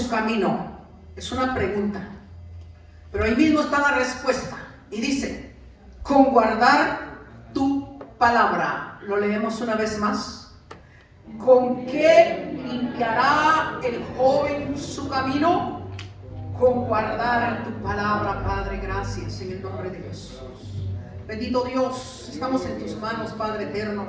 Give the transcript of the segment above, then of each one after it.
su camino? Es una pregunta. Pero ahí mismo está la respuesta. Y dice, con guardar tu palabra. Lo leemos una vez más. ¿Con qué limpiará el joven su camino? Con guardar tu palabra, Padre. Gracias en el nombre de Jesús. Bendito Dios, estamos en tus manos, Padre eterno.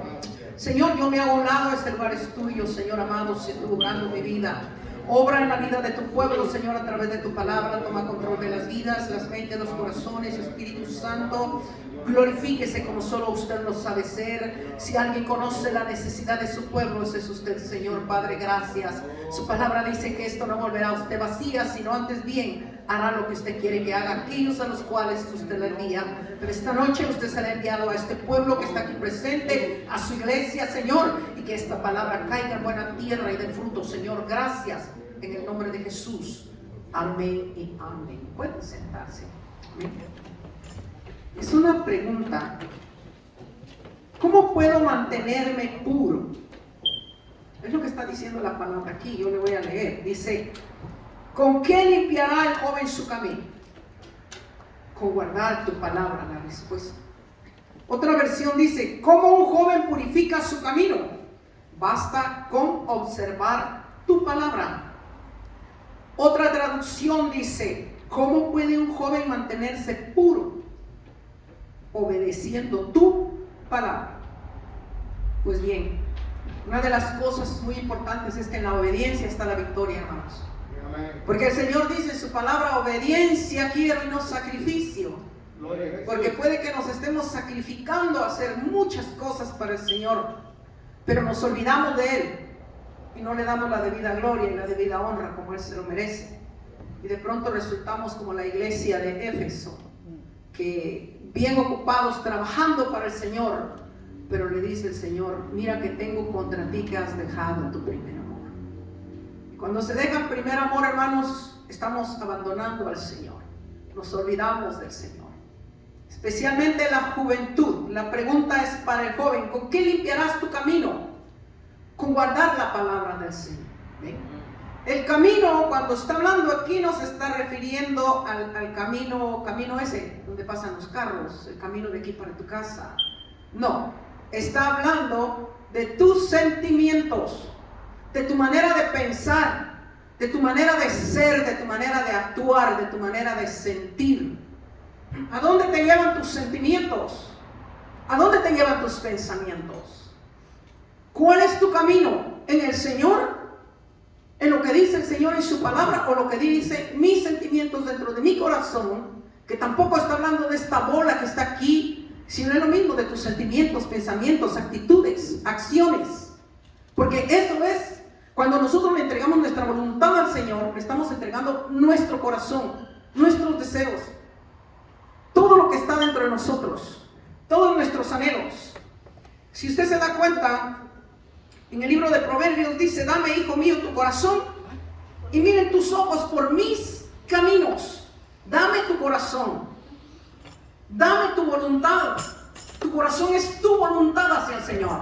Señor, yo me hago a un lado, este lugar es tuyo, Señor amado, si tú obrando mi vida. Obra en la vida de tu pueblo, Señor, a través de tu palabra. Toma control de las vidas, las mentes, los corazones, Espíritu Santo. Glorifíquese como solo usted lo sabe ser. Si alguien conoce la necesidad de su pueblo, ese es usted, Señor. Padre, gracias. Su palabra dice que esto no volverá a usted vacía, sino antes bien hará lo que usted quiere que haga aquellos a los cuales usted le envía. Pero esta noche usted será enviado a este pueblo que está aquí presente, a su iglesia, Señor, y que esta palabra caiga en buena tierra y dé fruto, Señor. Gracias en el nombre de Jesús. Amén y amén. Pueden sentarse. Amén. Es una pregunta. ¿Cómo puedo mantenerme puro? Es lo que está diciendo la palabra aquí. Yo le voy a leer. Dice, ¿con qué limpiará el joven su camino? Con guardar tu palabra, la respuesta. Otra versión dice, ¿cómo un joven purifica su camino? Basta con observar tu palabra. Otra traducción dice, ¿cómo puede un joven mantenerse puro? Obedeciendo tu palabra. Pues bien, una de las cosas muy importantes es que en la obediencia está la victoria, hermanos. Porque el Señor dice en su palabra, obediencia quiero y no sacrificio. Porque puede que nos estemos sacrificando a hacer muchas cosas para el Señor, pero nos olvidamos de Él y no le damos la debida gloria y la debida honra como Él se lo merece. Y de pronto resultamos como la iglesia de Éfeso, que bien ocupados trabajando para el Señor, pero le dice el Señor, mira que tengo contra ti que has dejado tu primer amor. Cuando se deja el primer amor, hermanos, estamos abandonando al Señor, nos olvidamos del Señor, especialmente la juventud. La pregunta es para el joven, ¿con qué limpiarás tu camino? Con guardar la palabra del Señor. ¿Ven? El camino, cuando está hablando aquí, no se está refiriendo al camino ese, donde pasan los carros, el camino de aquí para tu casa. No, está hablando de tus sentimientos, de tu manera de pensar, de tu manera de ser, de tu manera de actuar, de tu manera de sentir. ¿A dónde te llevan tus sentimientos? ¿A dónde te llevan tus pensamientos? ¿Cuál es tu camino? ¿En el Señor? ¿En lo que dice el Señor en su palabra? ¿O lo que dice mis sentimientos dentro de mi corazón? Que tampoco está hablando de esta bola que está aquí, sino es lo mismo de tus sentimientos, pensamientos, actitudes, acciones. Porque eso es, cuando nosotros le entregamos nuestra voluntad al Señor, le estamos entregando nuestro corazón, nuestros deseos, todo lo que está dentro de nosotros, todos nuestros anhelos. Si usted se da cuenta, en el libro de Proverbios dice, dame, hijo mío, tu corazón y miren tus ojos por mis caminos. Dame tu corazón, dame tu voluntad. Tu corazón es tu voluntad hacia el Señor.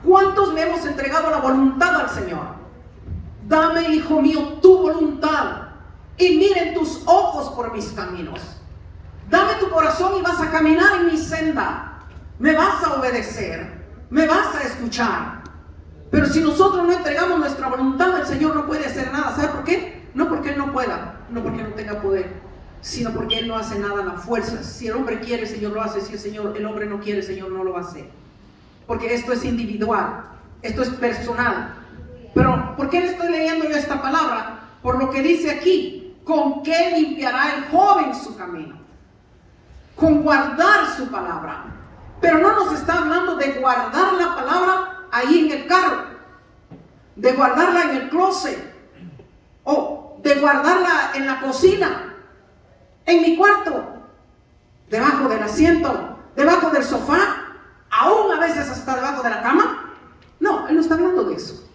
¿Cuántos le hemos entregado la voluntad al Señor? Dame, hijo mío, tu voluntad y miren tus ojos por mis caminos. Dame tu corazón y vas a caminar en mi senda. Me vas a obedecer, me vas a escuchar. Pero si nosotros no entregamos nuestra voluntad, el Señor no puede hacer nada. ¿Sabe por qué? No porque Él no pueda, no porque no tenga poder, sino porque Él no hace nada a la fuerza. Si el hombre quiere, el Señor lo hace. Si el hombre no quiere, el Señor no lo va a hacer. Porque esto es individual, esto es personal. Pero ¿por qué le estoy leyendo yo esta palabra? Por lo que dice aquí, ¿con qué limpiará el joven su camino? Con guardar su palabra. Pero no nos está hablando de guardar la palabra ahí en el carro, de guardarla en el closet, o de guardarla en la cocina, en mi cuarto, debajo del asiento, debajo del sofá, aún a veces hasta debajo de la cama. No, Él no está hablando de eso.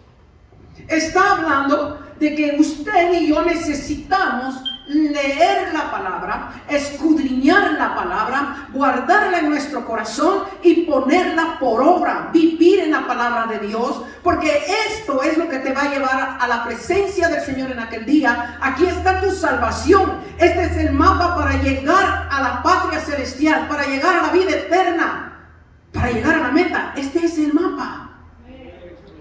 Está hablando de que usted y yo necesitamos leer la palabra, escudriñar la palabra, guardarla en nuestro corazón y ponerla por obra, vivir en la palabra de Dios, porque esto es lo que te va a llevar a la presencia del Señor en aquel día. Aquí está tu salvación. Este es el mapa para llegar a la patria celestial, para llegar a la vida eterna, para llegar a la meta. Este es el mapa.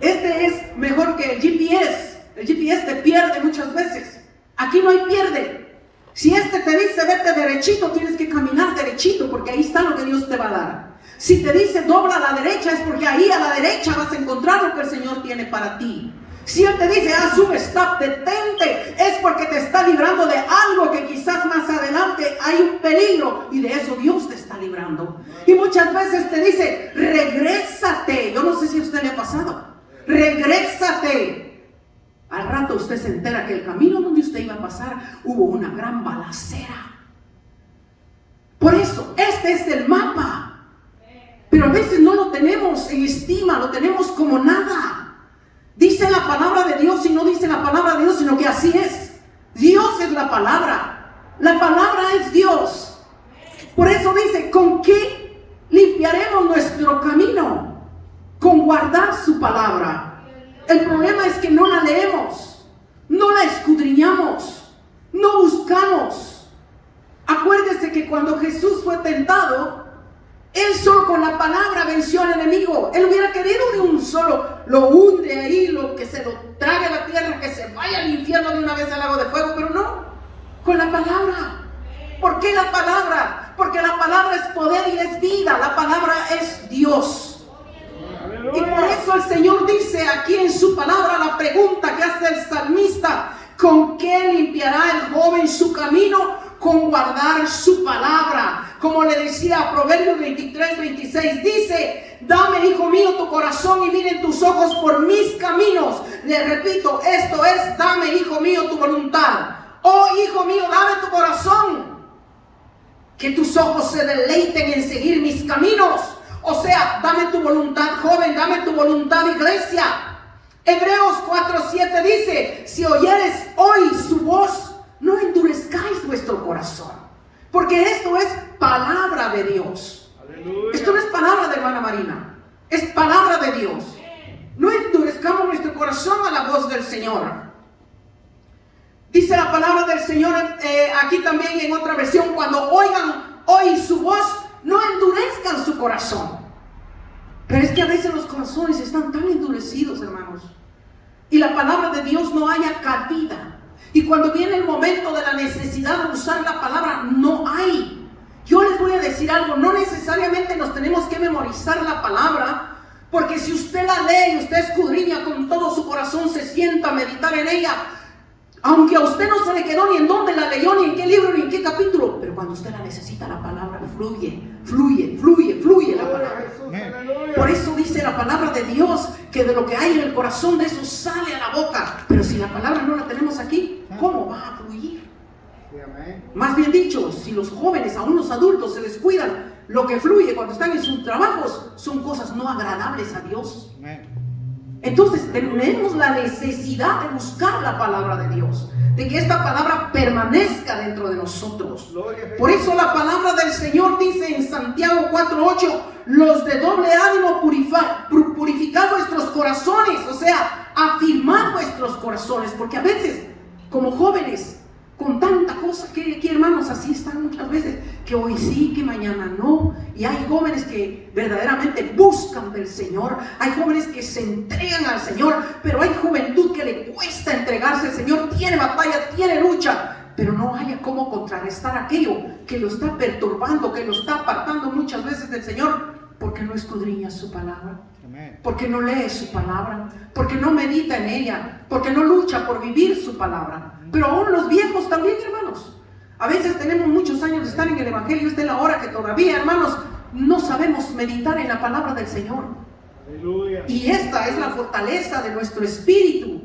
Este es mejor que el GPS. El GPS te pierde muchas veces. Aquí no hay pierde. Si este te dice vete derechito, tienes que caminar derechito, porque ahí está lo que Dios te va a dar. Si te dice dobla a la derecha, es porque ahí a la derecha vas a encontrar lo que el Señor tiene para ti. Si Él te dice haz un stop, detente, es porque te está librando de algo que quizás más adelante hay un peligro, y de eso Dios te está librando. Y muchas veces te dice regrésate. Yo no sé si a usted le ha pasado. Regrésate. Al rato usted se entera que el camino donde usted iba a pasar hubo una gran balacera. Por eso, este es el mapa. Pero a veces no lo tenemos en estima, lo tenemos como nada. Dice la palabra de Dios y no dice la palabra de Dios, sino que así es. Dios es la palabra. La palabra es Dios. Por eso dice, ¿con qué limpiaremos nuestro camino? Con guardar su palabra. El problema es que no la leemos, no la escudriñamos, no buscamos. Acuérdese que cuando Jesús fue tentado, Él solo con la palabra venció al enemigo. Él hubiera querido de un solo, lo hunde ahí, lo que se lo trague a la tierra, que se vaya al infierno de una vez al lago de fuego, pero no, con la palabra. ¿Por qué la palabra? Porque la palabra es poder y es vida, la palabra es Dios. Y por eso el Señor dice aquí en su palabra, la pregunta que hace el salmista: ¿con qué limpiará el joven su camino? Con guardar su palabra. Como le decía Proverbios 23:26, dice: dame, hijo mío, tu corazón y miren tus ojos por mis caminos. Le repito, esto es: dame, hijo mío, tu voluntad. Oh, hijo mío, dame tu corazón, que tus ojos se deleiten en seguir mis caminos. O sea, dame tu voluntad, joven, dame tu voluntad, iglesia. Hebreos 4:7 dice: si oyeres hoy su voz, no endurezcáis vuestro corazón. Porque esto es palabra de Dios. Aleluya. Esto no es palabra de hermana Marina, es palabra de Dios. No endurezcamos nuestro corazón a la voz del Señor. Dice la palabra del Señor aquí también en otra versión: cuando oigan hoy su voz, no endurezcan su corazón. Pero es que a veces los corazones están tan endurecidos, hermanos, y la palabra de Dios no haya cabida. Y cuando viene el momento de la necesidad de usar la palabra, no hay. Yo les voy a decir algo: no necesariamente nos tenemos que memorizar la palabra, porque si usted la lee y usted escudriña con todo su corazón, se sienta a meditar en ella, aunque a usted no se le quedó ni en dónde la leyó, ni en qué libro, ni en qué capítulo, pero cuando usted la necesita, la palabra fluye la palabra. Por eso dice la palabra de Dios que de lo que hay en el corazón, de eso sale a la boca. Pero si la palabra no la tenemos aquí, ¿cómo va a fluir? Más bien dicho, si los jóvenes, aún los adultos, se descuidan, lo que fluye cuando están en sus trabajos son cosas no agradables a Dios. Entonces tenemos la necesidad de buscar la palabra de Dios, de que esta palabra permanezca dentro de nosotros. Por eso la palabra del Señor dice en Santiago 4:8: los de doble ánimo purificad vuestros corazones. O sea, afirmad vuestros corazones, porque a veces como jóvenes, con tanta cosa que hermanos, así están muchas veces, que hoy sí, que mañana no. Y hay jóvenes que verdaderamente buscan del Señor, hay jóvenes que se entregan al Señor, pero hay juventud que le cuesta entregarse al Señor, tiene batalla, tiene lucha, pero no haya cómo contrarrestar aquello que lo está perturbando, que lo está apartando muchas veces del Señor, porque no escudriña su palabra, porque no lee su palabra, porque no medita en ella, porque no lucha por vivir su palabra. Pero aún los viejos también, hermanos, a veces tenemos muchos años de estar en el Evangelio, esta es la hora que todavía, hermanos, no sabemos meditar en la palabra del Señor. Aleluya. Y esta es la fortaleza de nuestro espíritu.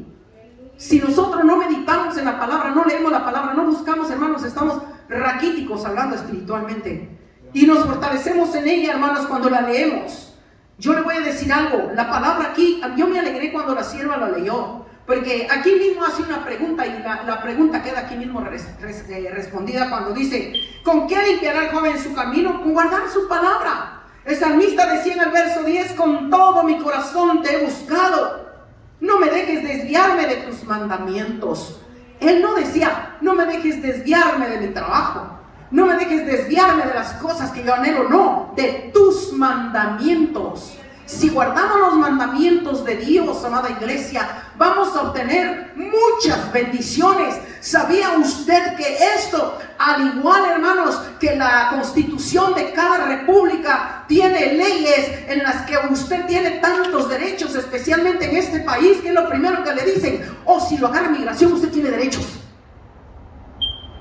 Si nosotros no meditamos en la palabra, no leemos la palabra, no buscamos, hermanos, estamos raquíticos hablando espiritualmente. Y nos fortalecemos en ella, hermanos, cuando la leemos. Yo le voy a decir algo, la palabra aquí, yo me alegré cuando la sierva la leyó, Porque aquí mismo hace una pregunta y la pregunta queda aquí mismo respondida cuando dice: ¿con qué limpiará el joven su camino? Con guardar su palabra. El salmista decía en el verso 10: con todo mi corazón te he buscado, no me dejes desviarme de tus mandamientos. Él no decía: no me dejes desviarme de mi trabajo, no me dejes desviarme de las cosas que yo anhelo. No, de tus mandamientos. Si guardamos los mandamientos de Dios, amada iglesia, vamos a obtener muchas bendiciones. ¿Sabía usted que esto, al igual, hermanos, que la constitución de cada república tiene leyes en las que usted tiene tantos derechos, especialmente en este país, que es lo primero que le dicen: oh, si lo agarra migración, usted tiene derechos,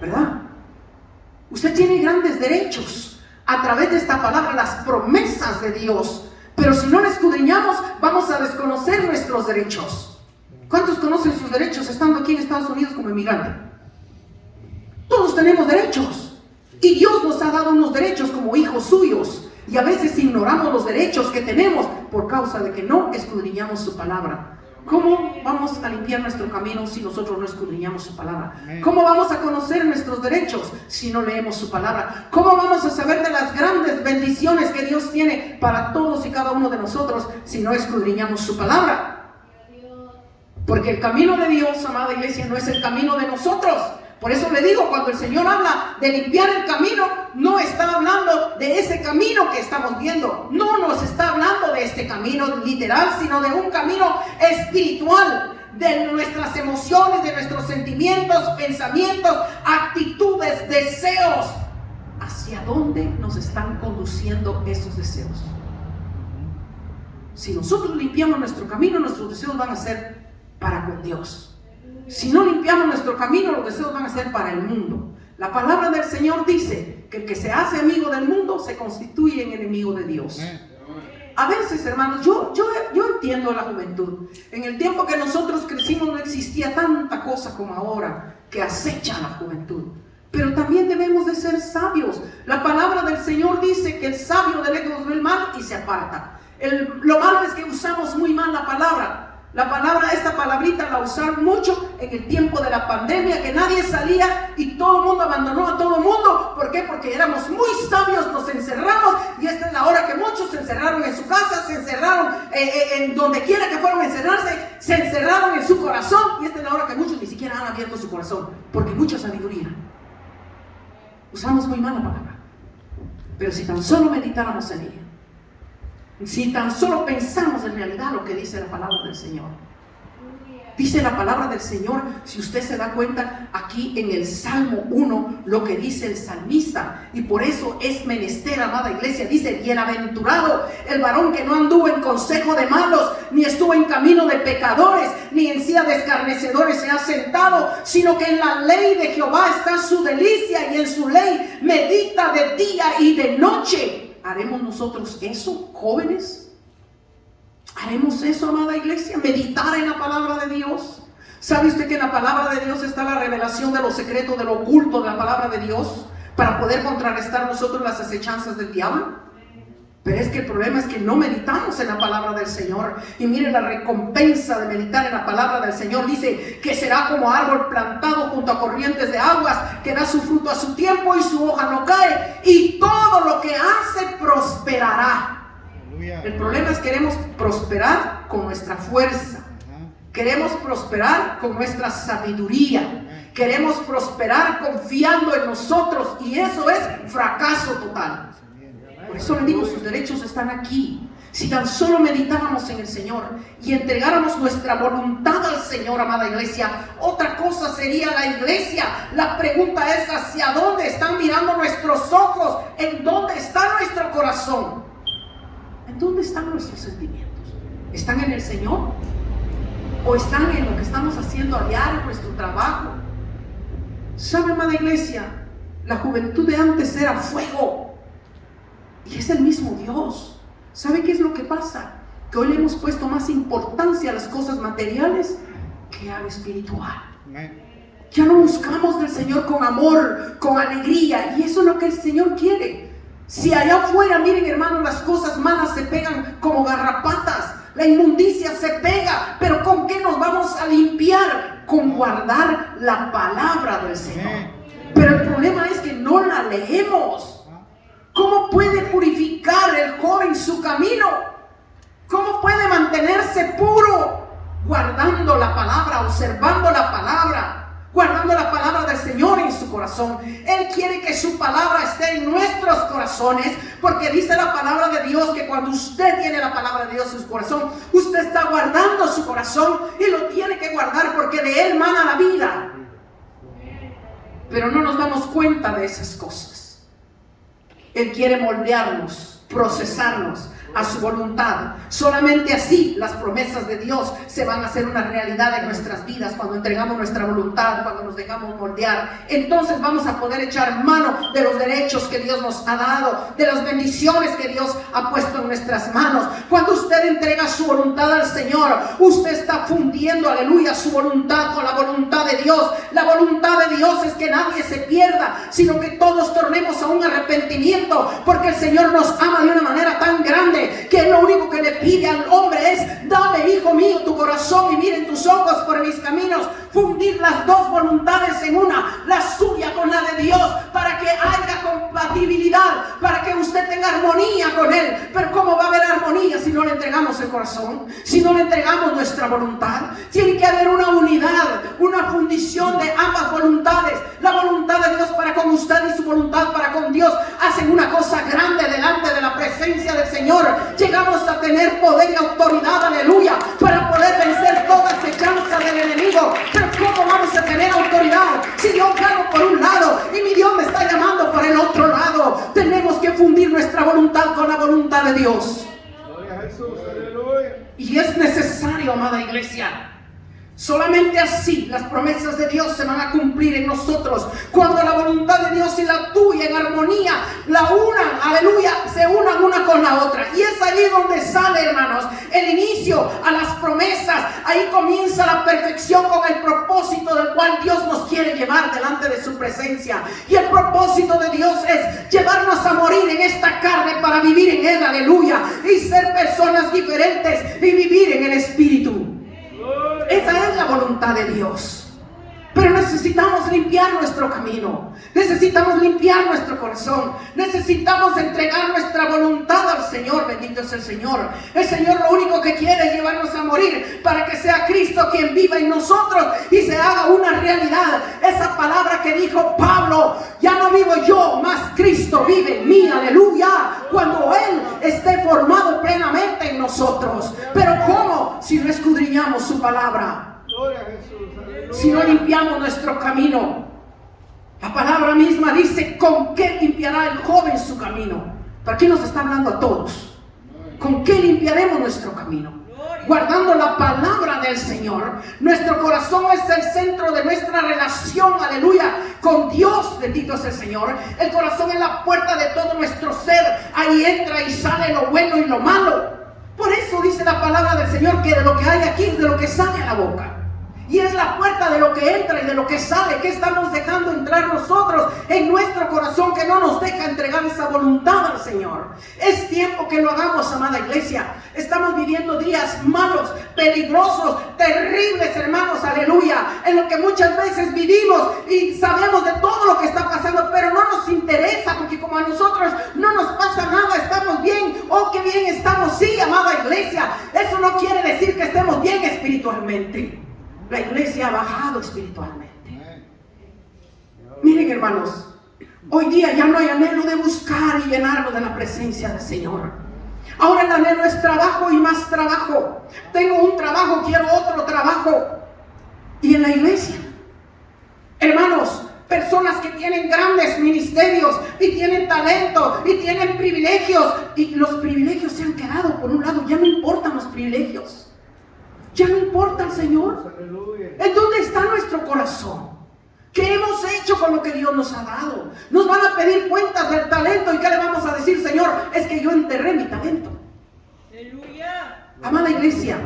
¿verdad? Usted tiene grandes derechos a través de esta palabra, las promesas de Dios. Pero si no la escudriñamos, vamos a desconocer nuestros derechos. ¿Cuántos conocen sus derechos estando aquí en Estados Unidos como inmigrante? Todos tenemos derechos. Y Dios nos ha dado unos derechos como hijos suyos. Y a veces ignoramos los derechos que tenemos por causa de que no escudriñamos su palabra. ¿Cómo vamos a limpiar nuestro camino si nosotros no escudriñamos su palabra? ¿Cómo vamos a conocer nuestros derechos si no leemos su palabra? ¿Cómo vamos a saber de las grandes bendiciones que Dios tiene para todos y cada uno de nosotros si no escudriñamos su palabra? Porque el camino de Dios, amada iglesia, no es el camino de nosotros. Por eso le digo, cuando el Señor habla de limpiar el camino, no está hablando de ese camino que estamos viendo. No nos está hablando de este camino literal, sino de un camino espiritual, de nuestras emociones, de nuestros sentimientos, pensamientos, actitudes, deseos. ¿Hacia dónde nos están conduciendo esos deseos? Si nosotros limpiamos nuestro camino, nuestros deseos van a ser para con Dios. Si no limpiamos nuestro camino, los deseos van a ser para el mundo. La palabra del Señor dice que el que se hace amigo del mundo se constituye en enemigo de Dios. A veces, hermanos, yo entiendo la juventud. En el tiempo que nosotros crecimos no existía tanta cosa como ahora que acecha a la juventud. Pero también debemos de ser sabios. La palabra del Señor dice que el sabio de lejos ve el mal y se aparta. Lo malo es que usamos muy mal la palabra. La palabra, esta palabrita la usaron mucho en el tiempo de la pandemia, que nadie salía y todo el mundo abandonó a todo el mundo. ¿Por qué? Porque éramos muy sabios, nos encerramos, y esta es la hora que muchos se encerraron en su casa, se encerraron en donde quiera que fueron a encerrarse, se encerraron en su corazón, y esta es la hora que muchos ni siquiera han abierto su corazón, porque mucha sabiduría. Usamos muy mal la palabra, pero si tan solo meditáramos en ella, si tan solo pensamos en realidad lo que dice la palabra del Señor. Dice la palabra del Señor, si usted se da cuenta, aquí en el Salmo 1, lo que dice el salmista. Y por eso es menester, amada iglesia, dice: bienaventurado el varón que no anduvo en consejo de malos, ni estuvo en camino de pecadores, ni en silla de escarnecedores se ha sentado, sino que en la ley de Jehová está su delicia, y en su ley medita de día y de noche. ¿Haremos nosotros eso, jóvenes? ¿Haremos eso, amada iglesia? ¿Meditar en la palabra de Dios? ¿Sabe usted que en la palabra de Dios está la revelación de los secretos, de lo oculto de la palabra de Dios, para poder contrarrestar nosotros las acechanzas del diablo? Pero es que el problema es que no meditamos en la palabra del Señor. Y miren la recompensa de meditar en la palabra del Señor. Dice que será como árbol plantado junto a corrientes de aguas, que da su fruto a su tiempo y su hoja no cae, y todo lo que hace prosperará. El problema es que queremos prosperar con nuestra fuerza. Queremos prosperar con nuestra sabiduría. Queremos prosperar confiando en nosotros, y eso es fracaso total. Por eso le digo, sus derechos están aquí. Si tan solo meditáramos en el Señor y entregáramos nuestra voluntad al Señor, amada iglesia, otra cosa sería la iglesia. La pregunta es: ¿hacia dónde están mirando nuestros ojos? ¿En dónde está nuestro corazón? ¿En dónde están nuestros sentimientos? ¿Están en el Señor? ¿O están en lo que estamos haciendo a diario, en nuestro trabajo? ¿Sabe, amada iglesia? La juventud de antes era fuego. Y es el mismo Dios. ¿Sabe qué es lo que pasa? Que hoy le hemos puesto más importancia a las cosas materiales que al espiritual. Ya no buscamos del Señor con amor, con alegría. Y eso es lo que el Señor quiere. Si allá afuera, miren hermanos, las cosas malas se pegan como garrapatas. la inmundicia se pega, pero ¿con qué nos vamos a limpiar? Con guardar la palabra del Señor. Pero el problema es que no la leemos. ¿Cómo puede purificar el joven su camino? ¿Cómo puede mantenerse puro? Guardando la palabra, observando la palabra, guardando la palabra del Señor en su corazón. Él quiere que su palabra esté en nuestros corazones, porque dice la palabra de Dios que cuando usted tiene la palabra de Dios en su corazón, usted está guardando su corazón y lo tiene que guardar porque de él mana la vida. Pero no nos damos cuenta de esas cosas. Él quiere moldearnos, procesarnos a su voluntad. Solamente así las promesas de Dios se van a hacer una realidad en nuestras vidas, cuando entregamos nuestra voluntad, cuando nos dejamos moldear. Entonces vamos a poder echar mano de los derechos que Dios nos ha dado, de las bendiciones que Dios ha puesto en nuestras manos. Cuando usted entrega su voluntad al Señor, usted está fundiendo, aleluya, su voluntad con la voluntad de Dios. La voluntad de Dios es que nadie se pierda, sino que todos tornemos a un arrepentimiento, porque el Señor nos ama de una manera tan grande que lo único que le pide al hombre es: dame, hijo mío, tu corazón y miren tus ojos por mis caminos. Fundir las dos voluntades en una, la suya con la de Dios, para que haya compatibilidad, para que usted tenga armonía con Él. Pero ¿cómo va a haber armonía si no le entregamos el corazón? Si no le entregamos nuestra voluntad. Tiene que haber una unidad, una fundición de ambas voluntades. La voluntad de Dios para con usted y su voluntad para con Dios hacen una cosa grande delante de la presencia del Señor. Llegamos a tener poder y autoridad, aleluya, para poder vencer toda acechanza del enemigo. Pero ¿cómo vamos a tener autoridad si yo cargo por un lado y mi Dios me está llamando por el otro lado? Tenemos que fundir nuestra voluntad con la voluntad de Dios. Gloria a Jesús, aleluya. Y es necesario, amada iglesia. Solamente así las promesas de Dios se van a cumplir en nosotros. Cuando la voluntad de Dios y la tuya en armonía la unan, aleluya, se unan una con la otra. Y es ahí donde sale, hermanos, el inicio a las promesas. Ahí comienza la perfección con el propósito del cual Dios nos quiere llevar delante de su presencia. Y el propósito de Dios es llevarnos a morir en esta carne para vivir en Él, aleluya, y ser personas diferentes y vivir en el Espíritu. Esa es la voluntad de Dios. Pero necesitamos limpiar nuestro camino. Necesitamos limpiar nuestro corazón. Necesitamos entregar nuestra voluntad al Señor. Bendito es el Señor. El Señor lo único que quiere es llevarnos a morir para que sea Cristo quien viva en nosotros y se haga una realidad. Esa palabra que dijo Pablo: ya no vivo yo, mas Cristo vive en mí. Aleluya. Cuando Él esté formado plenamente en nosotros. Pero ¿cómo? Si no escudriñamos su palabra. Si no limpiamos nuestro camino. La palabra misma dice: ¿con qué limpiará el joven su camino? ¿Para qué nos está hablando a todos? ¿Con qué limpiaremos nuestro camino? Guardando la palabra del Señor. Nuestro corazón es el centro de nuestra relación, aleluya, con Dios. Bendito es el Señor. El corazón es la puerta de todo nuestro ser. Ahí entra y sale lo bueno y lo malo. Por eso dice la palabra del Señor que de lo que hay aquí es de lo que sale a la boca. Y es la puerta de lo que entra y de lo que sale. ¿Qué estamos dejando entrar nosotros en nuestro corazón que no nos deja entregar esa voluntad al Señor? Es tiempo que lo hagamos, amada iglesia. Estamos viviendo días malos, peligrosos, terribles, hermanos, aleluya, en lo que muchas veces vivimos y sabemos de todo lo que está pasando, pero no nos interesa, porque como a nosotros no nos pasa nada, estamos bien. Oh, qué bien estamos, sí, amada iglesia. Eso no quiere decir que estemos bien espiritualmente. La iglesia ha bajado espiritualmente. Miren, hermanos, hoy día ya no hay anhelo de buscar y llenarnos de la presencia del Señor. Ahora el anhelo es trabajo y más trabajo. Tengo un trabajo, quiero otro trabajo. Y en la iglesia, hermanos, personas que tienen grandes ministerios y tienen talento y tienen privilegios, y los privilegios se han quedado por un lado. Ya no importan los privilegios. Ya no importa el Señor. ¿En dónde está nuestro corazón? ¿Qué hemos hecho con lo que Dios nos ha dado? Nos van a pedir cuentas del talento. ¿Y qué le vamos a decir, Señor? Es que yo enterré mi talento. Aleluya. Amada iglesia,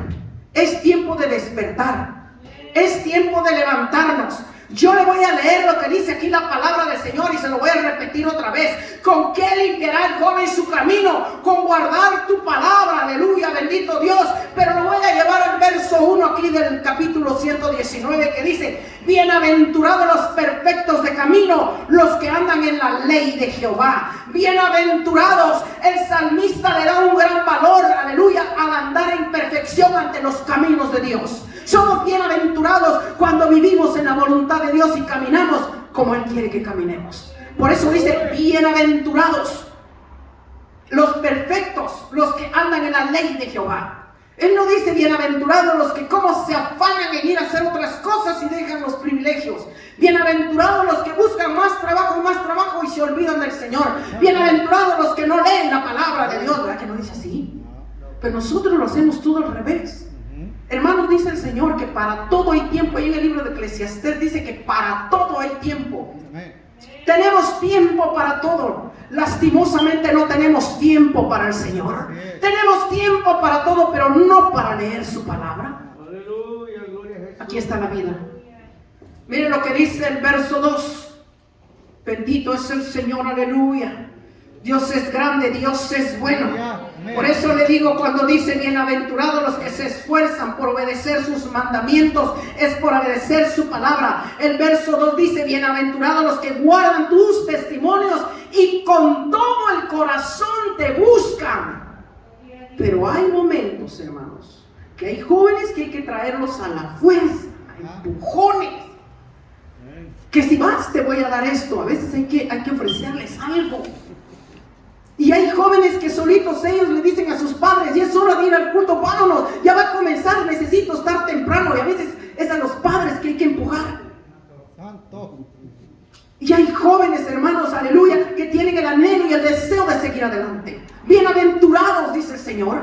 es tiempo de despertar. Es tiempo de levantarnos. Yo le voy a leer lo que dice aquí la palabra del Señor y se lo voy a repetir otra vez. ¿Con qué limpiará el joven su camino? Con guardar tu palabra, aleluya, bendito Dios. Pero lo voy a llevar al verso 1 aquí del capítulo 119 que dice: bienaventurados los perfectos de camino, los que andan en la ley de Jehová. Bienaventurados, el salmista le da un gran valor, aleluya, al andar en perfección ante los caminos de Dios. Somos bienaventurados cuando vivimos en la voluntad de Dios y caminamos como Él quiere que caminemos. Por eso dice: bienaventurados los perfectos, los que andan en la ley de Jehová. Él no dice bienaventurados los que como se afanan en ir a hacer otras cosas y dejan los privilegios. Bienaventurados los que buscan más trabajo y se olvidan del Señor. Bienaventurados los que no leen la palabra de Dios. ¿Verdad que no dice así? Pero nosotros lo hacemos todo al revés. Hermanos, dice el Señor que para todo hay tiempo. Ahí en el libro de Eclesiastés dice que para todo hay tiempo. Tenemos tiempo para todo. Lastimosamente no tenemos tiempo para el Señor. Tenemos tiempo para todo, pero no para leer su palabra. Aquí está la vida. Miren lo que dice el verso 2. Bendito es el Señor, aleluya. Dios es grande, Dios es bueno. Por eso le digo, cuando dice bienaventurados los que se esfuerzan por obedecer sus mandamientos, es por obedecer su palabra. El verso 2 dice: bienaventurados los que guardan tus testimonios y con todo el corazón te buscan. Pero hay momentos, hermanos, que hay jóvenes que hay que traerlos a la fuerza, a empujones. Que si vas te voy a dar esto. A veces hay que ofrecerles algo. Y hay jóvenes que solitos ellos le dicen a sus padres: y es hora de ir al culto, vámonos, ya va a comenzar, necesito estar temprano. Y a veces es a los padres que hay que empujar. Y hay jóvenes, hermanos, aleluya, que tienen el anhelo y el deseo de seguir adelante. Bienaventurados, dice el Señor.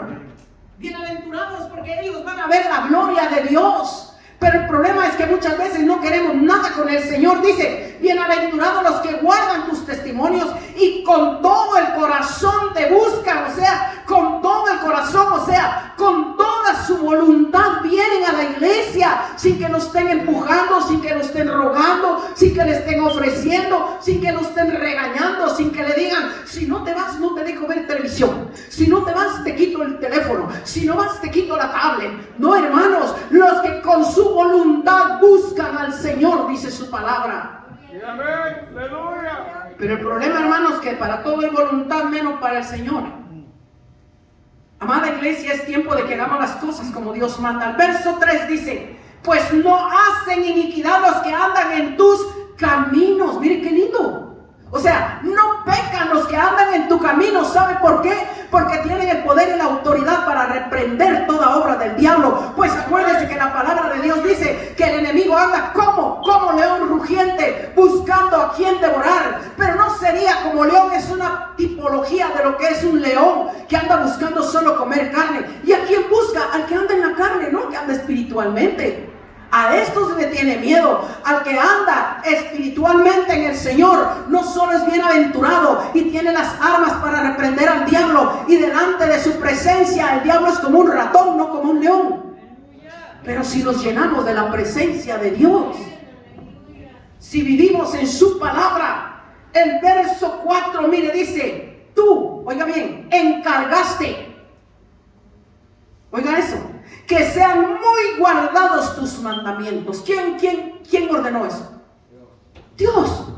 Bienaventurados porque ellos van a ver la gloria de Dios. Pero el problema es que muchas veces no queremos nada con el Señor. Dice: bienaventurados los que guardan tus testimonios y con todo el corazón te buscan. O sea, con todo el corazón, o sea, con toda su voluntad vienen a la iglesia, sin que nos estén empujando, sin que nos estén rogando, sin que le estén ofreciendo, sin que nos estén regañando, sin que le digan: si no te vas no te dejo ver televisión, si no te vas te quito el teléfono, si no vas te quito la tablet. No, hermanos, los que con su voluntad buscan al Señor, dice su palabra. Pero el problema, hermanos, es que para todo hay voluntad, menos para el Señor. Amada iglesia, es tiempo de que hagamos las cosas como Dios manda. El verso 3 dice: pues no hacen iniquidad los que andan en tus caminos. Mire qué lindo. O sea, no pecan los que andan en tu camino. ¿Sabe por qué? Porque tienen el poder y la autoridad para reprender toda obra del diablo. Pues acuérdense que la palabra de Dios dice que el enemigo anda como león rugiente, buscando a quien devorar. Pero no sería como león, es una tipología de lo que es un león, que anda buscando solo comer carne. ¿Y a quién busca? Al que anda en la carne, no al que anda espiritualmente. A estos le tiene miedo. Al que anda espiritualmente en el Señor, no solo es bienaventurado y tiene las armas para reprender al diablo, y delante de su presencia el diablo es como un ratón, no como un león. Pero si nos llenamos de la presencia de Dios, si vivimos en su palabra, el verso 4, mire, dice: tú, oiga bien, encargaste, oiga eso, que sean muy guardados tus mandamientos. ¿Quién ordenó eso? Dios,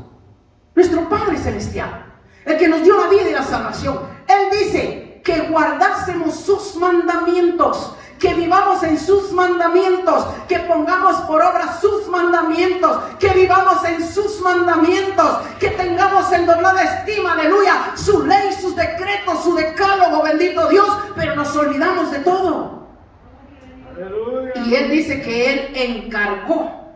nuestro Padre Celestial, el que nos dio la vida y la salvación. Él dice que guardásemos sus mandamientos, que vivamos en sus mandamientos, que pongamos por obra sus mandamientos, que vivamos en sus mandamientos, que tengamos en doblada estima, aleluya, su ley, sus decretos, su decálogo, bendito Dios. Pero nos olvidamos de todo. Y Él dice que Él encargó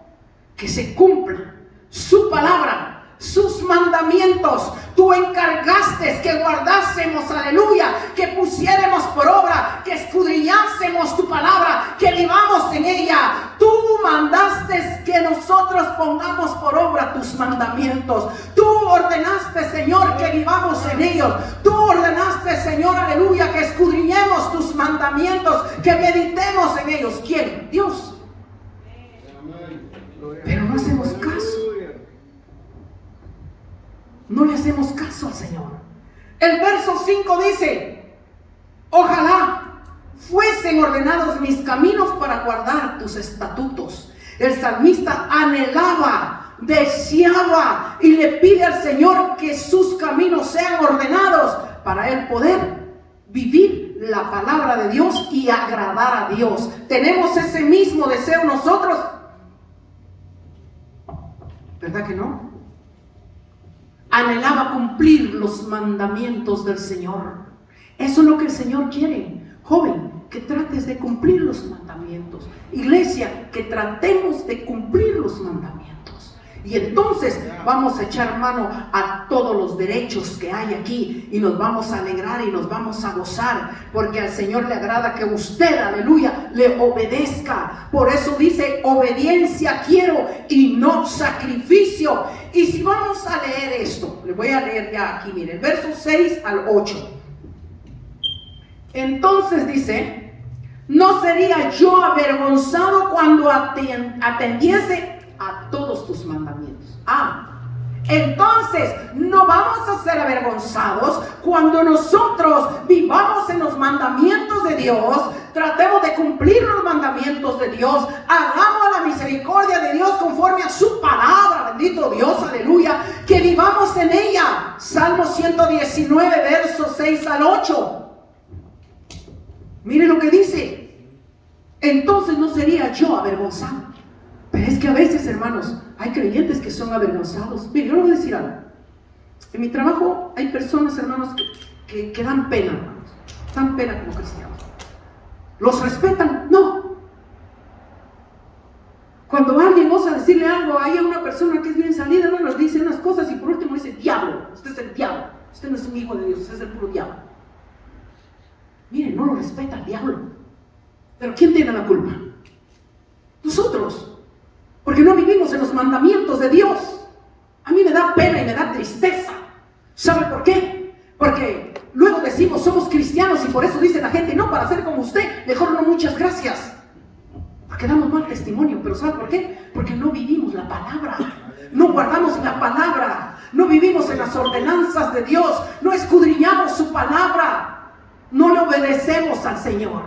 que se cumpla su palabra, sus mandamientos. Tú encargaste que guardásemos, aleluya, que pusiéramos por obra, que escudriñásemos tu palabra, que vivamos en ella. Tú mandaste que nosotros pongamos por obra tus mandamientos. Tú ordenaste, Señor, que vivamos en ellos. Tú ordenaste, Señor, aleluya, que escudriñemos tus mandamientos, que meditemos en ellos. ¿Quién? Dios. Pero no hacemos caso. no le hacemos caso al Señor. El verso 5 dice: ojalá fuesen ordenados mis caminos para guardar tus estatutos. El salmista anhelaba, deseaba y le pide al Señor que sus caminos sean ordenados para él poder vivir la palabra de Dios y agradar a Dios. ¿Tenemos ese mismo deseo nosotros? ¿Verdad que no? Anhelaba cumplir los mandamientos del Señor. Eso es lo que el Señor quiere. Joven, que trates de cumplir los mandamientos. Iglesia, que tratemos de cumplir los mandamientos. Y entonces vamos a echar mano a todos los derechos que hay aquí y nos vamos a alegrar y nos vamos a gozar, porque al Señor le agrada que usted, aleluya, le obedezca. Por eso dice: obediencia quiero y no sacrificio. Y si vamos a leer esto, le voy a leer ya aquí, mire, el verso 6 al 8. Entonces dice: no sería yo avergonzado cuando atendiese a todos tus mandamientos. Entonces no vamos a ser avergonzados cuando nosotros vivamos en los mandamientos de Dios, tratemos de cumplir los mandamientos de Dios, hagamos la misericordia de Dios conforme a su palabra, bendito Dios, aleluya, que vivamos en ella. Salmo 119, versos 6 al 8. Mire lo que dice: entonces no sería yo avergonzado. Pero es que a veces, hermanos, hay creyentes que son avergonzados. Mire, yo le voy a decir algo. En mi trabajo hay personas, hermanos, que dan pena, hermanos. Dan pena como cristianos. ¿Los respetan? No. Cuando alguien osa decirle algo, hay una persona que es bien salida, hermanos, dice unas cosas y por último dice: diablo, usted es el diablo. Usted no es un hijo de Dios, usted es el puro diablo. Miren, no lo respeta el diablo. Pero ¿quién tiene la culpa? Nosotros. Porque no vivimos en los mandamientos de Dios. A mí me da pena y me da tristeza. ¿Sabe por qué? Porque luego decimos: somos cristianos, y por eso dice la gente: no, para ser como usted, mejor no, muchas gracias. Porque damos mal testimonio. Pero ¿sabe por qué? Porque no vivimos la palabra. No guardamos la palabra. No vivimos en las ordenanzas de Dios. No escudriñamos su palabra. No le obedecemos al Señor.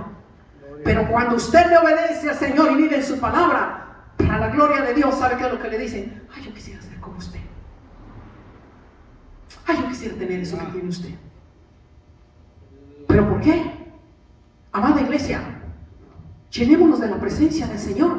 Pero cuando usted le obedece al Señor y vive en su palabra, para la gloria de Dios, ¿sabe qué es lo que le dicen? Ay, yo quisiera ser como usted. Ay, yo quisiera tener eso que tiene usted. ¿Pero por qué? Amada iglesia, llenémonos de la presencia del Señor.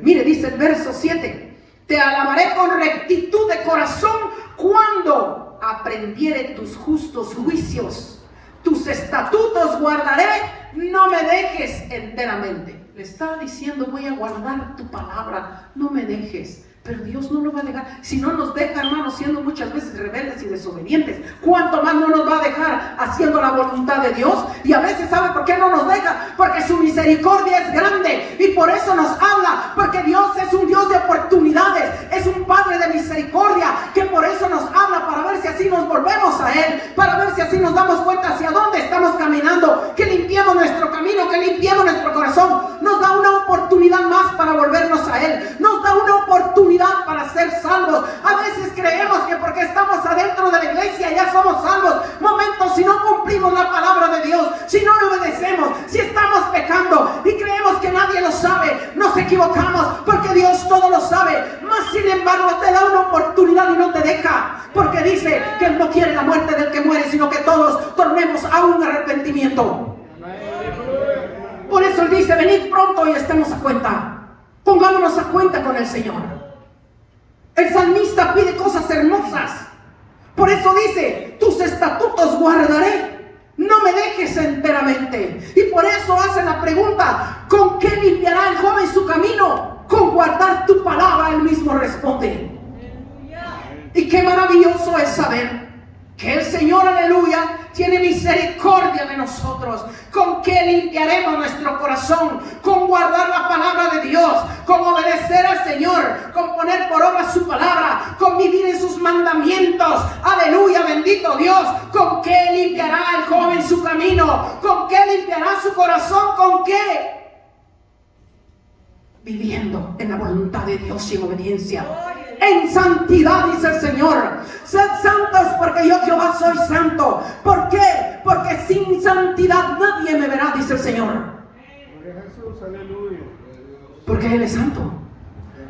Mire, dice el verso 7: te alabaré con rectitud de corazón cuando aprendiere tus justos juicios. Tus estatutos guardaré, no me dejes enteramente. Le está diciendo: voy a guardar tu palabra, no me dejes. Pero Dios no lo va a dejar. Si no nos deja, hermanos, siendo muchas veces rebeldes y desobedientes, ¿cuánto más no nos va a dejar haciendo la voluntad de Dios? Y a veces, ¿sabe por qué no nos deja? Porque su misericordia es grande y por eso nos habla. Porque Dios es un Dios de oportunidades, es un Padre de misericordia, que por eso nos habla, para ver si así nos volvemos a Él, para ver si así nos damos cuenta hacia dónde estamos caminando, que limpiemos nuestro camino, que limpiemos nuestro corazón. Nos da una oportunidad más para volvernos a Él, nos da una oportunidad para ser salvos. A veces creemos que porque estamos adentro de la iglesia ya somos salvos. Momentos, si no cumplimos la palabra de Dios, si no le obedecemos, si estamos pecando y creemos que nadie lo sabe, nos equivocamos, porque Dios todo lo sabe. Mas sin embargo te da una oportunidad y no te deja, porque dice que Él no quiere la muerte del que muere, sino que todos tornemos a un arrepentimiento. Por eso Él dice: venid pronto y estemos a cuenta. Pongámonos a cuenta con el Señor. El salmista pide cosas hermosas. Por eso dice: tus estatutos guardaré, no me dejes enteramente. Y por eso hace la pregunta: ¿con qué limpiará el joven su camino? Con guardar tu palabra. Él mismo responde. Y qué maravilloso es saber que el Señor, aleluya, tiene misericordia de nosotros. ¿Con qué limpiaremos nuestro corazón? Con guardar la palabra de Dios, con obedecer al Señor, con poner por obra su palabra, con vivir en sus mandamientos. Aleluya, bendito Dios. ¿Con qué limpiará el joven su camino? ¿Con qué limpiará su corazón? ¿Con qué? Viviendo en la voluntad de Dios y en obediencia. en santidad, dice el Señor. Sed santos porque yo Jehová soy santo. ¿Por qué? Porque sin santidad nadie me verá, dice el Señor. Jesús, aleluya. Porque Él es santo.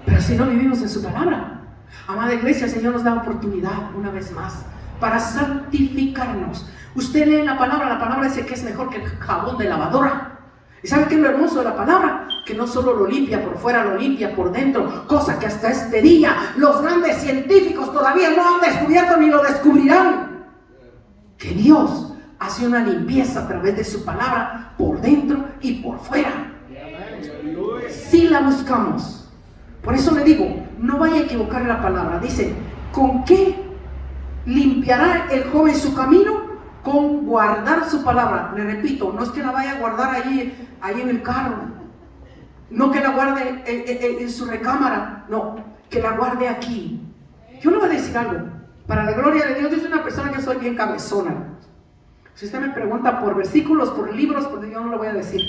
Pero si no vivimos en su palabra, amada iglesia, el Señor nos da oportunidad una vez más para santificarnos. Usted lee la palabra dice que es mejor que el jabón de lavadora. ¿Y sabe qué es lo hermoso de la palabra? Que no solo lo limpia por fuera, lo limpia por dentro, cosa que hasta este día los grandes científicos todavía no han descubierto ni lo descubrirán. Que Dios hace una limpieza a través de su palabra por dentro y por fuera. Si la buscamos. Por eso le digo, no vaya a equivocar la palabra. Dice, ¿con qué limpiará el joven su camino? Con guardar su palabra. Le repito, no es que la vaya a guardar ahí en el carro, no que la guarde en su recámara, no, que la guarde aquí. Yo le voy a decir algo, para la gloria de Dios. Yo soy una persona que soy bien cabezona. Si usted me pregunta por versículos, por libros, pues yo no lo voy a decir.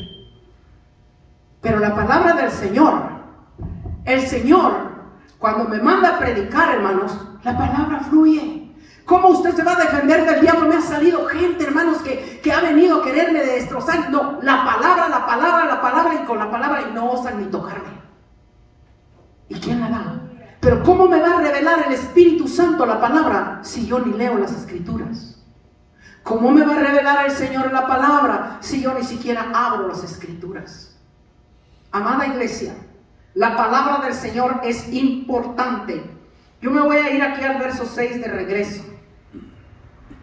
Pero la palabra del Señor, el Señor, cuando me manda a predicar, hermanos, la palabra fluye. ¿Cómo usted se va a defender del diablo? Me ha salido gente, hermanos, que ha venido a quererme destrozar. No, la palabra, y con la palabra, y no osan ni tocarme. ¿Y quién la da? Pero ¿cómo me va a revelar el Espíritu Santo la palabra si yo ni leo las Escrituras? ¿Cómo me va a revelar el Señor la palabra si yo ni siquiera abro las Escrituras? Amada iglesia, la palabra del Señor es importante. Yo me voy a ir aquí al verso 6 de regreso.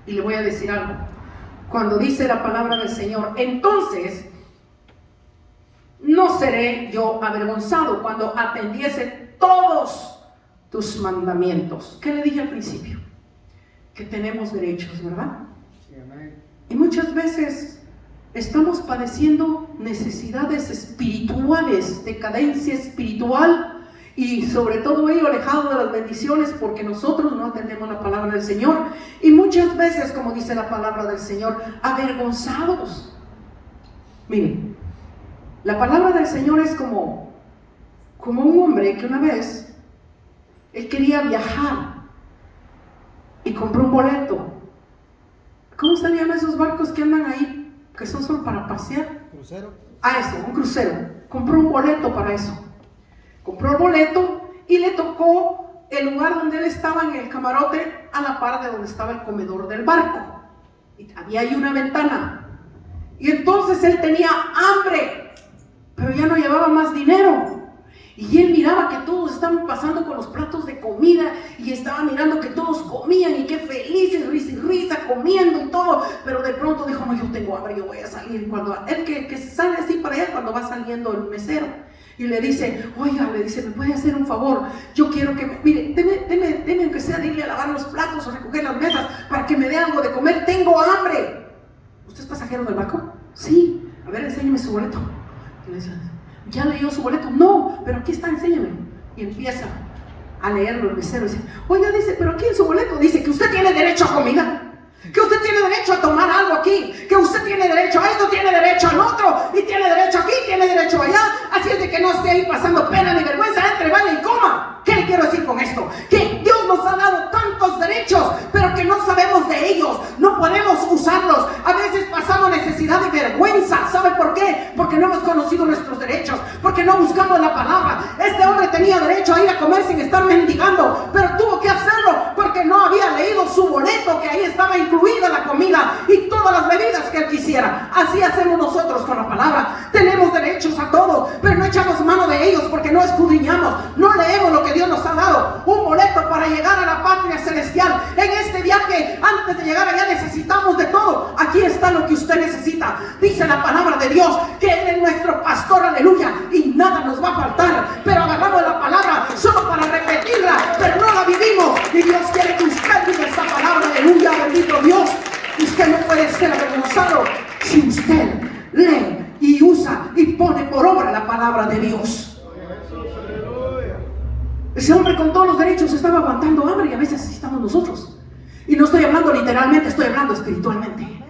Y le voy a decir algo. Cuando dice la palabra del Señor, entonces no seré yo avergonzado cuando atendiese todos tus mandamientos. ¿Qué le dije al principio? Que tenemos derechos, ¿verdad? Y muchas veces estamos padeciendo necesidades espirituales, decadencia espiritual, y sobre todo ello alejado de las bendiciones porque nosotros no atendemos la palabra del Señor. Y muchas veces, como dice la palabra del Señor, avergonzados. Miren, la palabra del Señor es como un hombre que una vez él quería viajar y compró un boleto. ¿Cómo se llaman esos barcos que andan ahí, que son solo para pasear? Crucero. Eso, un crucero. Compró un boleto para eso. Compró el boleto y le tocó el lugar donde él estaba, en el camarote, a la par de donde estaba el comedor del barco. Y había ahí una ventana. Y entonces él tenía hambre, pero ya no llevaba más dinero. Y él miraba que todos estaban pasando con los platos de comida y estaba mirando que todos comían y qué felices, risa y risa, comiendo y todo. Pero de pronto dijo, no, yo tengo hambre, yo voy a salir. Y cuando él que sale así para allá, cuando va saliendo el mesero. Y le dice, oiga, le dice, ¿me puede hacer un favor? Yo quiero que, mire, deme aunque sea de irle a lavar los platos o recoger las mesas para que me dé algo de comer, tengo hambre. ¿Usted es pasajero del barco? Sí. A ver, enséñeme su boleto. Y le dice, ¿ya leyó su boleto? No, pero aquí está, enséñeme. Y empieza a leerlo el mesero y dice, oiga, dice, pero aquí en su boleto dice que usted tiene derecho a comida. Que usted tiene derecho a tomar algo aquí, que usted tiene derecho a esto, tiene derecho al otro, y tiene derecho aquí, tiene derecho allá. Así es de que no esté ahí pasando pena ni vergüenza, entre, vaya y coma. ¿Qué le quiero decir con esto? Que Dios nos ha dado tantos derechos, pero que no sabemos de ellos, no podemos usarlos. A veces pasamos necesidad y vergüenza. ¿Sabe por qué? Porque no hemos conocido nuestros derechos, porque no buscamos la palabra. Este hombre tenía derecho a ir a comer sin estar mendigando, pero tuvo que hacerlo porque no había leído su boleto, que ahí estaba incluida la comida y todas las bebidas que él quisiera. Así hacemos nosotros con la palabra. Tenemos derechos a todo, pero no echamos mano de ellos porque no escudriñamos, no leemos lo que Dios nos ha dado. Un boleto para llegar a la patria celestial. En este viaje, antes de llegar allá, necesitamos de todo. Aquí está lo que usted necesita. Dice la palabra de Dios que Él es nuestro pastor, aleluya, y nada nos va a faltar. Pero agarramos la palabra solo para repetirla, pero no la vivimos. Y Dios quiere que usted viva esta palabra, aleluya, bendito Dios. Usted no puede ser avergonzado si usted lee y usa y pone por obra la palabra de Dios. Ese hombre con todos los derechos estaba aguantando hambre, y a veces así estamos nosotros. Y no estoy hablando literalmente, estoy hablando espiritualmente.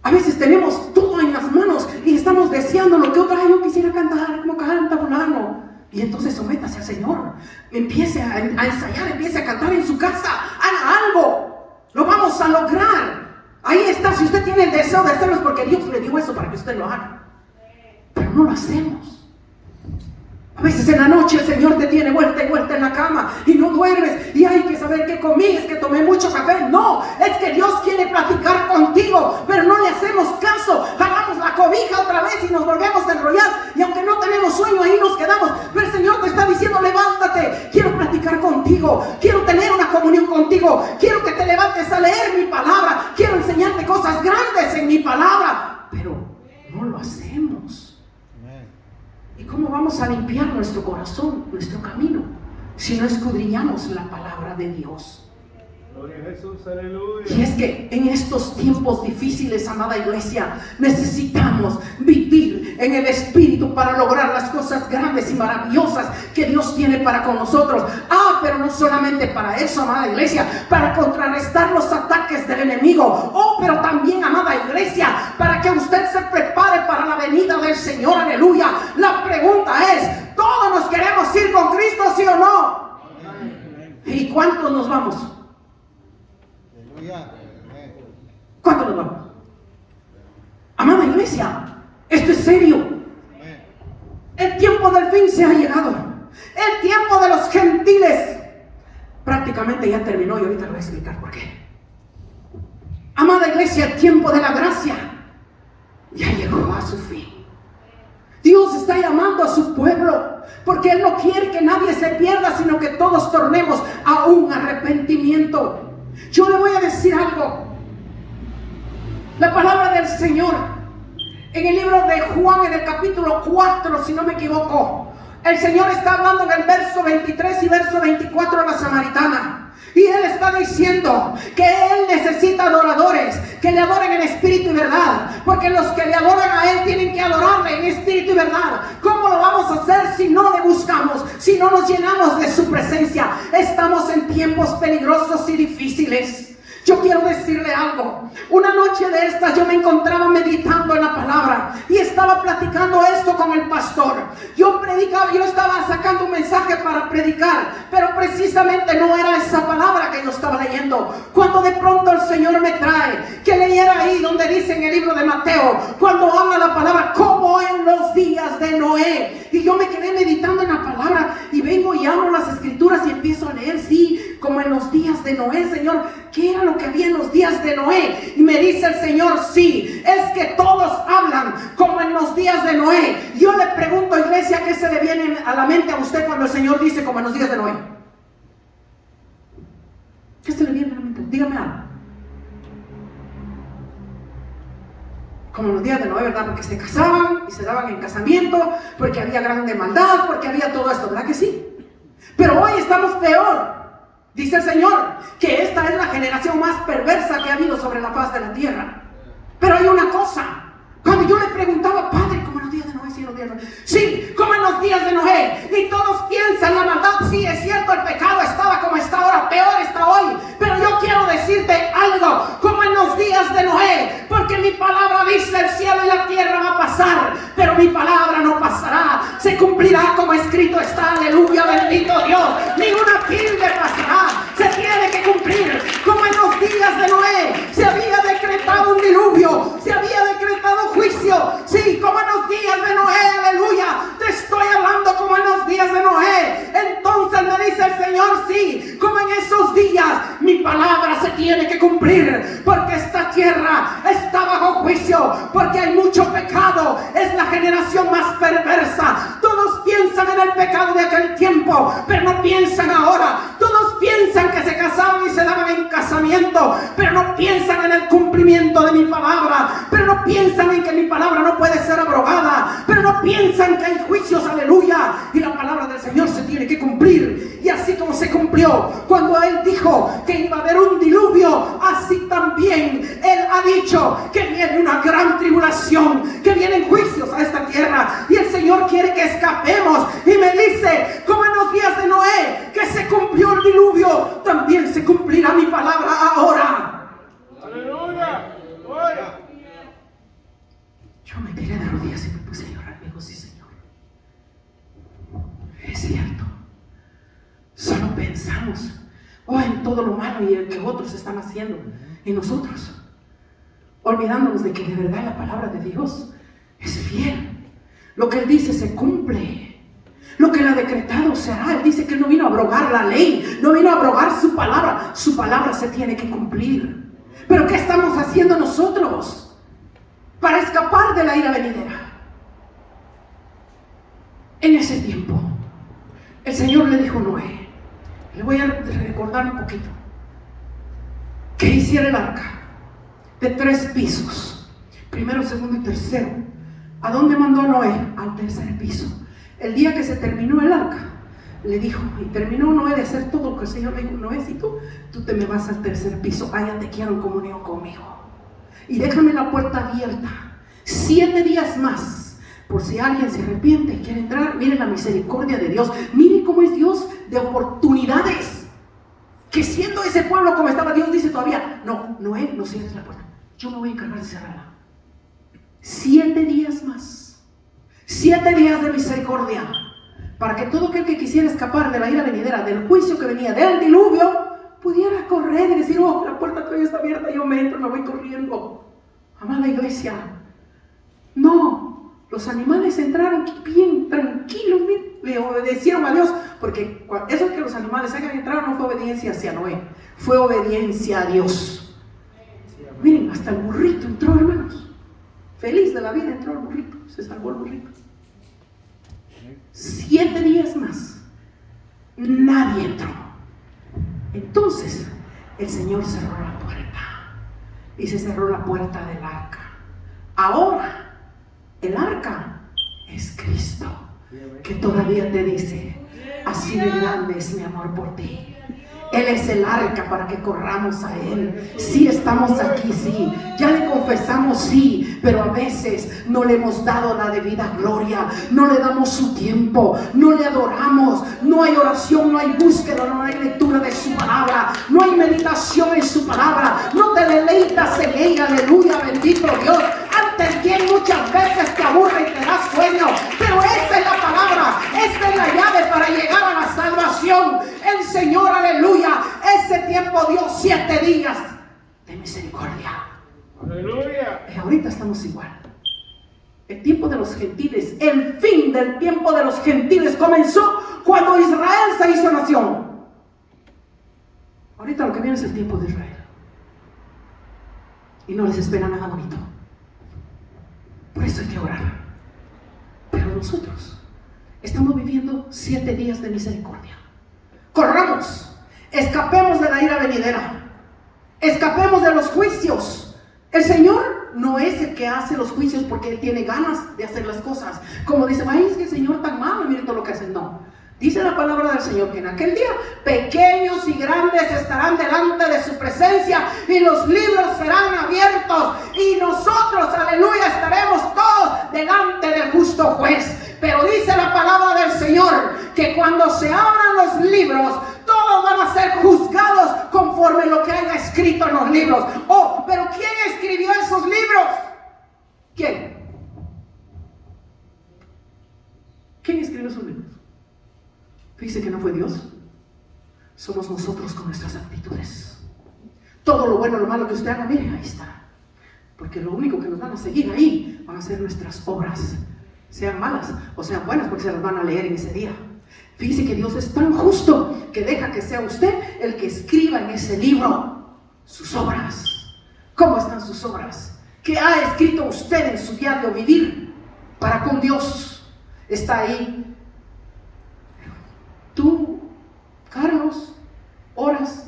A veces tenemos todo en las manos y estamos deseando lo que otra. Yo quisiera cantar como canta fulano. Y entonces sométase al Señor. Empiece a ensayar, empiece a cantar en su casa. Haga algo. Lo vamos a lograr. Ahí está. Si usted tiene el deseo de hacerlo es porque Dios le dio eso para que usted lo haga. Pero no lo hacemos. A veces en la noche el Señor te tiene vuelta y vuelta en la cama y no duermes. Y hay que saber qué comí, es que tomé mucho café. No, es que Dios quiere platicar contigo, pero no le hacemos caso. Jalamos la cobija otra vez y nos volvemos a enrollar. Y aunque no tenemos sueño, ahí nos quedamos. Pero el Señor te está diciendo, levántate. Quiero platicar contigo. Quiero tener una comunión contigo. Quiero que te levantes a leer mi palabra. Quiero enseñarte cosas grandes en mi palabra. Pero no lo hacemos. ¿Y cómo vamos a limpiar nuestro corazón, nuestro camino, si no escudriñamos la palabra de Dios? Gloria a Jesús, aleluya. Y es que en estos tiempos difíciles, amada iglesia, necesitamos vivir en el Espíritu para lograr las cosas grandes y maravillosas que Dios tiene para con nosotros. Pero no solamente para eso, amada iglesia, para contrarrestar los ataques del enemigo. Pero también, amada iglesia, para que usted se prepare para la venida del Señor, aleluya. La pregunta es, ¿todos nos queremos ir con Cristo, sí o no? ¿Y cuántos nos vamos? ¿Cuántos nos vamos? Amada iglesia, esto es serio. El tiempo del fin se ha llegado. El tiempo de los gentiles prácticamente ya terminó y ahorita lo voy a explicar por qué. Amada iglesia, el tiempo de la gracia ya llegó a su fin. Dios está llamando a su pueblo porque Él no quiere que nadie se pierda, sino que todos tornemos a un arrepentimiento. Yo le voy a decir algo. La palabra del Señor en el libro de Juan, en el capítulo 4, si no me equivoco, el Señor está hablando en el verso 23 y verso 24 a la samaritana. Y Él está diciendo que Él necesita adoradores que le adoren en espíritu y verdad, porque los que le adoran a Él tienen que adorarle en espíritu y verdad. ¿Cómo lo vamos a hacer si no le buscamos, si no nos llenamos de su presencia? Estamos en tiempos peligrosos y difíciles. Yo quiero decirle algo. Una noche de estas yo me encontraba meditando en la palabra y estaba platicando esto con el pastor. Yo predicaba, yo estaba sacando un mensaje para predicar, pero precisamente no era esa palabra que yo estaba leyendo. Cuando de pronto el Señor me trae que leyera ahí donde dice en el libro de Mateo, cuando habla la palabra como en los días de Noé. Y yo me quedé meditando en la palabra y vengo y abro las escrituras y empiezo a leer, sí, como en los días de Noé, Señor. ¿Qué era lo que había en los días de Noé? Y me dice el Señor, sí, es que todos hablan como en los días de Noé. Yo le pregunto, iglesia, ¿qué se le viene a la mente a usted cuando el Señor dice como en los días de Noé? ¿Qué se le viene a la mente? Dígame algo. Como en los días de Noé, ¿verdad? Porque se casaban y se daban en casamiento, porque había grande maldad, porque había todo esto, ¿verdad que sí? Pero hoy estamos peor. Dice el Señor que esta es la generación más perversa que ha habido sobre la faz de la tierra. Pero hay una cosa. Cuando yo le preguntaba, Padre, ¿cómo en los días de Noé? Sí, en los días de Noé. Sí, como en los días de Noé. Y todos piensan la maldad. Sí, es cierto, el pecado estaba como está ahora, peor está hoy. Pero yo quiero decirte algo, como en los días de Noé. Porque mi palabra dice, el cielo y la tierra va a pasar, pero mi palabra no pasará. Se cumplirá como escrito está, aleluya, bendito Dios. Ninguna tilde pasará. Se tiene que cumplir. Como en los días de Noé se había decretado un diluvio, se había decretado juicio. Sí, como en los días de Noé, aleluya. Te estoy hablando como en los días de Noé. Entonces me dice el Señor, sí, como en esos días mi palabra se tiene que cumplir, porque esta tierra está bajo juicio, porque hay mucho pecado. Es la generación más perversa. Todos piensan en el pecado de aquel tiempo, pero no piensan ahora. Todos piensan que se casaban y se daban en casamiento, pero no piensan en el cumplimiento de mi palabra, pero no piensan en que mi palabra no puede ser abrogada, pero no piensan que hay juicios, aleluya, y la palabra del Señor se tiene que cumplir. Y así como se cumplió cuando Él dijo que iba a haber un diluvio, así también Él ha dicho que viene una gran tribulación, que vienen juicios a esta tierra, y el Señor quiere que escapemos. Y me dice, como en los días de Noé, que se cumplió el diluvio, también se cumplirá mi palabra ahora. Aleluya. Yo me tiré de rodillas y me puse a llorar. Digo, sí, Señor. pensamos en todo lo malo y el que otros están haciendo y nosotros, olvidándonos de que de verdad la palabra de Dios es fiel. Lo que Él dice se cumple. Lo que Él ha decretado se hará. Él dice que Él no vino a abrogar la ley, no vino a abrogar su palabra. Su palabra se tiene que cumplir. Pero ¿qué estamos haciendo nosotros para escapar de la ira venidera? En ese tiempo, el Señor le dijo a Noé, le voy a recordar un poquito, que hiciera el arca de 3 pisos, primero, segundo y tercero. ¿A dónde mandó Noé? Al 3er piso. El día que se terminó el arca, le dijo, y terminó Noé de hacer todo lo que el Señor le dijo, Noé, si tú te me vas al 3er piso, allá te quiero en comunión conmigo. Y déjame la puerta abierta 7 días más, por si alguien se arrepiente y quiere entrar. Miren la misericordia de Dios, miren cómo es Dios de oportunidades. Que siendo ese pueblo como estaba, Dios dice todavía, no, Noé, no cierres la puerta, yo me voy a encargar de cerrarla. 7 días más. 7 días de misericordia, para que todo aquel que quisiera escapar de la ira venidera, del juicio que venía, del diluvio, pudiera correr y decir, la puerta todavía está abierta, yo me entro, me voy corriendo. Amada iglesia, no, los animales entraron bien tranquilos, le obedecieron a Dios, porque eso que los animales hayan entrado no fue obediencia hacia Noé, fue obediencia a Dios. Miren, hasta el burrito entró, hermanos. Feliz de la vida entró el burrito, se salvó el burrito. 7 días más, nadie entró. Entonces el Señor cerró la puerta y se cerró la puerta del arca. Ahora el arca es Cristo, que todavía te dice, así de grande es mi amor por ti. Él es el arca para que corramos a Él. Sí, estamos aquí, sí. Ya le confesamos, sí. Pero a veces no le hemos dado la debida gloria. No le damos su tiempo. No le adoramos. No hay oración, no hay búsqueda, no hay lectura de su palabra. No hay meditación en su palabra. No te deleitas en ella. Aleluya, bendito Dios. Antes bien muchas veces te aburre y te da sueño. Pero esta es la palabra. Esta es la llave para llegar a la salvación. El Señor, aleluya, ese tiempo dio 7 días de misericordia. Aleluya. Y ahorita estamos igual. El tiempo de los gentiles, el fin del tiempo de los gentiles comenzó cuando Israel se hizo nación. Ahorita lo que viene es el tiempo de Israel. Y no les espera nada bonito. Por eso hay que orar. Pero nosotros estamos viviendo 7 días de misericordia. Corramos, escapemos de la ira venidera, escapemos de los juicios. El Señor no es el que hace los juicios porque Él tiene ganas de hacer las cosas. Como dice, ay, es que el Señor tan malo, miren todo lo que hace. No, dice la palabra del Señor que en aquel día pequeños y grandes estarán delante de su presencia y los libros serán abiertos y nosotros, aleluya, estaremos todos delante del justo juez. Pero dice la palabra del Señor que cuando se abran los libros, todos van a ser juzgados conforme lo que haya escrito en los libros. Pero ¿quién escribió esos libros? ¿Quién? ¿Quién escribió esos libros? Dice que no fue Dios. Somos nosotros con nuestras actitudes. Todo lo bueno, lo malo que usted haga, mire, ahí está. Porque lo único que nos van a seguir ahí van a ser nuestras obras. Sean malas o sean buenas, porque se las van a leer en ese día. Fíjese que Dios es tan justo que deja que sea usted el que escriba en ese libro sus obras. ¿Cómo están sus obras? ¿Qué ha escrito usted en su diario vivir para con Dios? Está ahí. Tú, Carlos, oras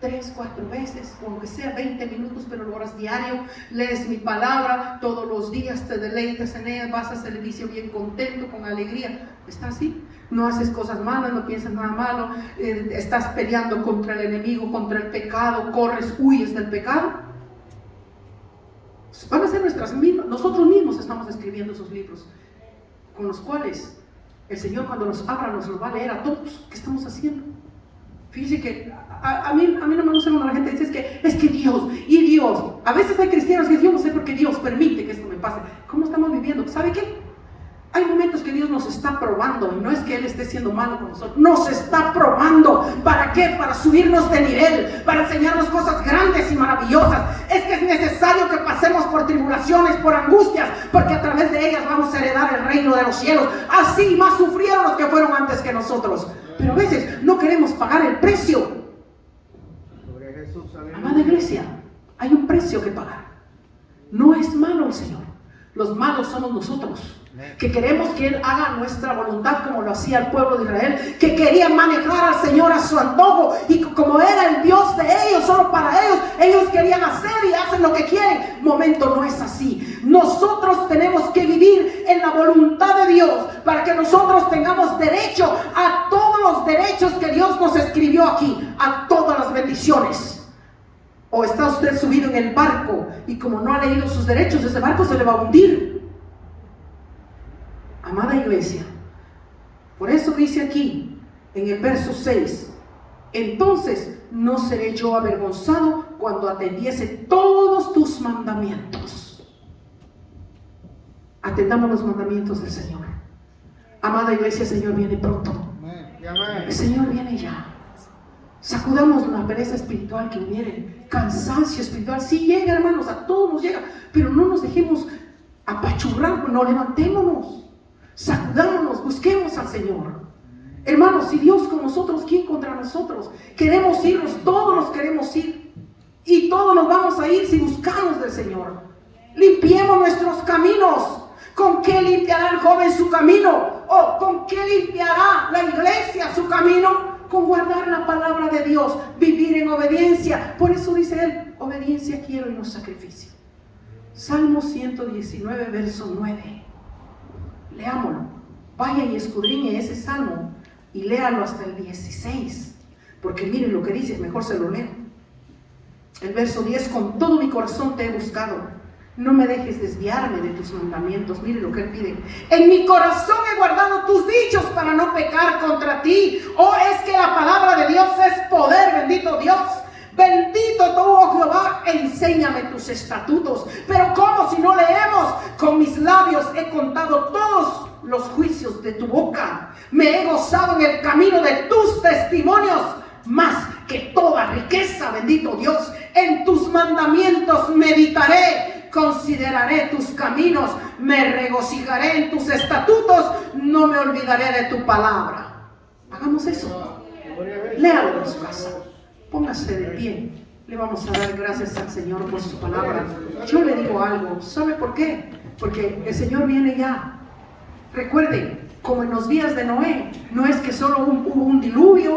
3, 4 veces, o aunque sea 20 minutos, pero lo oras diario, lees mi palabra, todos los días te deleitas en ella, vas a servicio bien contento, con alegría. ¿Está así? No haces cosas malas, no piensas nada malo, estás peleando contra el enemigo, contra el pecado, corres, huyes del pecado. Van a ser nuestras mismas, nosotros mismos estamos escribiendo esos libros, con los cuales el Señor cuando nos abra nos los va a leer a todos. ¿Qué estamos haciendo? Fíjense que a mí no me gusta cuando la gente dice es que Dios, y Dios. A veces hay cristianos que dicen, yo no sé por qué Dios permite que esto me pase. ¿Cómo estamos viviendo? ¿Sabe qué? Hay momentos que Dios nos está probando, y no es que Él esté siendo malo con nosotros, nos está probando. ¿Para qué? Para subirnos de nivel, para enseñarnos cosas grandes y maravillosas. Es que es necesario que pasemos por tribulaciones, por angustias, porque a través de ellas vamos a heredar el reino de los cielos. Así más sufrieron los que fueron antes que nosotros. Pero a veces no queremos pagar el precio. Amada iglesia, hay un precio que pagar. No es malo el Señor. Los malos somos nosotros, que queremos que Él haga nuestra voluntad como lo hacía el pueblo de Israel, que quería manejar al Señor a su antojo, y como era el Dios de ellos, solo para ellos querían hacer y hacen lo que quieren. Momento, no es así. Nosotros tenemos que vivir en la voluntad de Dios para que nosotros tengamos derecho a todos los derechos que Dios nos escribió aquí, a todas las bendiciones. O está usted subido en el barco y como no ha leído sus derechos, ese barco se le va a hundir. Amada iglesia, por eso dice aquí en el verso 6: entonces no seré yo avergonzado cuando atendiese todos tus mandamientos. Atendamos los mandamientos del Señor. Amada iglesia, el Señor viene pronto. El Señor viene ya. Sacudamos la pereza espiritual que hubiere, cansancio espiritual. Sí llega, hermanos, a todos nos llega, pero no nos dejemos apachurrar, no levantémonos, sacudámonos, busquemos al Señor. Hermanos, si Dios con nosotros, ¿quién contra nosotros? Queremos irnos, todos nos queremos ir, y todos nos vamos a ir si buscamos del Señor. Limpiemos nuestros caminos. ¿Con qué limpiará el joven su camino? ¿O con qué limpiará la iglesia su camino? Con guardar la palabra de Dios, vivir en obediencia. Por eso dice Él: obediencia quiero y no sacrificio. Salmo 119, verso 9. Leámoslo. Vaya y escudriñe ese salmo y léalo hasta el 16. Porque miren lo que dice, mejor se lo leo. El verso 10: con todo mi corazón te he buscado. No me dejes desviarme de tus mandamientos. Mire lo que Él pide. En mi corazón he guardado tus dichos para no pecar contra ti. Oh, es que la palabra de Dios es poder, bendito Dios. Bendito tú, oh Jehová, enséñame tus estatutos. Pero ¿cómo si no leemos? Con mis labios he contado todos los juicios de tu boca. Me he gozado en el camino de tus testimonios, más que toda riqueza, bendito Dios. En tus mandamientos meditaré. Consideraré tus caminos, me regocijaré en tus estatutos, no me olvidaré de tu palabra. Hagamos eso. Léalo en su casa. Póngase de pie. Le vamos a dar gracias al Señor por su palabra. Yo le digo algo. ¿Sabe por qué? Porque el Señor viene ya. Recuerden, como en los días de Noé, no es que solo hubo un diluvio